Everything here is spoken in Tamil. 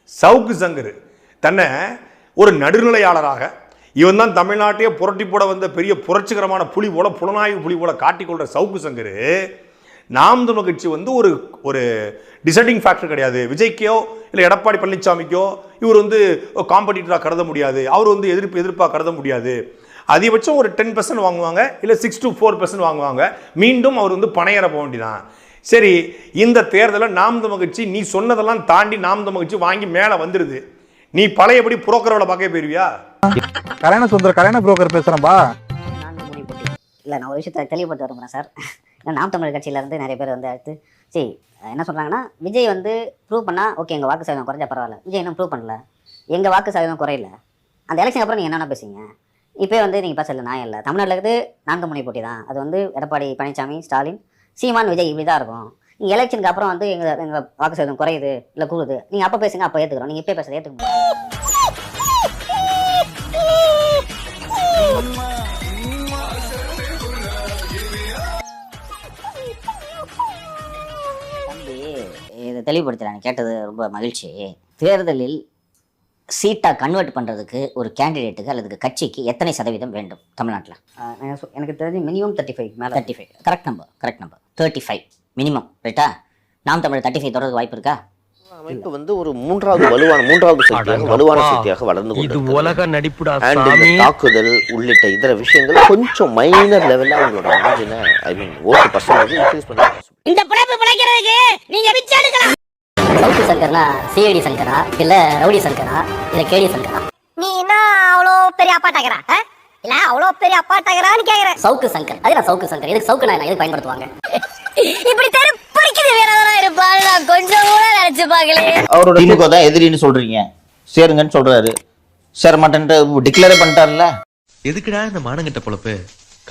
சவுக்கு சங்கர் தன்னை ஒரு நடுநிலையாளராக இவன் தான் தமிழ்நாட்டையே புரட்டி போட வந்த பெரிய புரட்சிகரமான புலி போல புலனாய்வு புலி போல காட்டிக்கொள்கிற சவுக்கு சங்கர் நாம் தமிழர் கட்சி வந்து ஒரு டிசைடிங் ஃபேக்டர் கிடையாது. விஜய்க்கோ இல்லை எடப்பாடி பழனிசாமிக்கோ இவர் வந்து காம்படிட்டராக கருத முடியாது, அவர் வந்து எதிர்ப்பாக கருத முடியாது. அதிகபட்சம் ஒரு 10% வாங்குவாங்க, இல்லை 6 to 4% வாங்குவாங்க. மீண்டும் அவர் வந்து பணையற போக வேண்டியதான். சரி, இந்த தேர்தலில் நாம் தமிழர் கட்சி நீ சொன்னதெல்லாம் தாண்டி நாம் தமிழர் கட்சி வாங்கி மேலே வந்துடுது. நீ பழையபடி புரோக்கரோட பார்க்க போயிருவியா? கல்யாண புரோக்கர் பேசுறேன்பா. இல்லை, நான் ஒரு விஷயத்தை தெளிவுபட்டு வருகிறேன் சார். நாம் தமிழர் கட்சியிலேருந்து நிறைய பேர் வந்து அடுத்து சரி என்ன சொல்கிறாங்கன்னா, விஜய் வந்து ப்ரூவ் பண்ணால் ஓகே எங்கள் வாக்கு சதவீதம் குறைஞ்சா பரவாயில்ல. விஜய் இன்னும் ப்ரூவ் பண்ணல, எங்கள் வாக்கு சதவீதம் குறையில. அந்த எலெக்ஷன் அப்புறம் நீங்கள் என்னென்ன பேசுங்க? இப்போ வந்து நீங்கள் பேசல நான் இல்லை, தமிழ்நாட்டில் இருக்குது 4 முனை போட்டி தான். அது வந்து எடப்பாடி பழனிசாமி, ஸ்டாலின், சீமான், விஜய் இப்படி தான் இருக்கும். நீங்கள் எலெக்ஷனுக்கு அப்புறம் வந்து எங்கள் வாக்கு சதவீதம் குறையுது இல்லை கூடுது, நீங்கள் அப்போ பேசுங்க, அப்போ ஏற்றுக்கிறோம். நீங்கள் இப்போ பேசுகிறத ஏற்றுக்க முடியாது. இதை தெளிவுபடுத்துகிறேன், கேட்டது ரொம்ப மகிழ்ச்சி. தேர்தலில் சீட்டாக கன்வெர்ட் பண்ணுறதுக்கு ஒரு கேண்டிடேட்டுக்கு அல்லது கட்சிக்கு எத்தனை சதவீதம் வேண்டும் தமிழ்நாட்டில்? எனக்கு தெரிஞ்சு மினிமம் 35 மேலே. 35 கரெக்ட் நம்பர் 35 மினிமம். ரைட்டா? நாம் தமிழ் 35 தொடர்ந்து வாய்ப்பு இருக்கா? அமைப்பு வந்து ஒரு மூன்றாவது வலுவான சக்தியாக வளர்ந்து கொண்டு தாக்குதல் உள்ளிட்ட இதர விஷயங்கள் கொஞ்சம் மைனர் லெவல்ல அவங்களோட மார்ஜினை ஓட்டு பர்சன்டேஜ் இன்க்ரீஸ் பண்ணி இந்த பிழைப்பு பிழைக்கிறதுக்கு நீங்க பிச்சை எடுக்கலாம். சவுக்கு சங்கர்னா சிஐடி சங்கரா இல்ல ரவுடி சங்கரா இல்ல கேடி சங்கரா? நீ என்ன அவ்வளோ பெரிய அப்பாட்டாகிறா இல்ல அவ்வளோ பெரிய அப்பாட்டாகிறான்னு கேக்குறேன். சவுக்கு சங்கர், அது நான் சவுக்கு சங்கர். இதுக்கு சவுக்கு நான் எதுக்கு பயன்படுத்துவாங்க? இப்படி தெருப்படிக்குது வேற எதனா இருப்பாரு, நான் கொஞ்சம் கூட நினைச்சு பார்க்கல. அவரோட திமுக தான் எதிரின்னு சொல்றீங்க, சேருங்கன்னு சொல்றாரு, சேர மாட்டேன்ட்டு டிக்ளேர் பண்ணிட்டாருல்ல. எதுக்குடா இந்த மானங்கிட்ட பொழப்பு?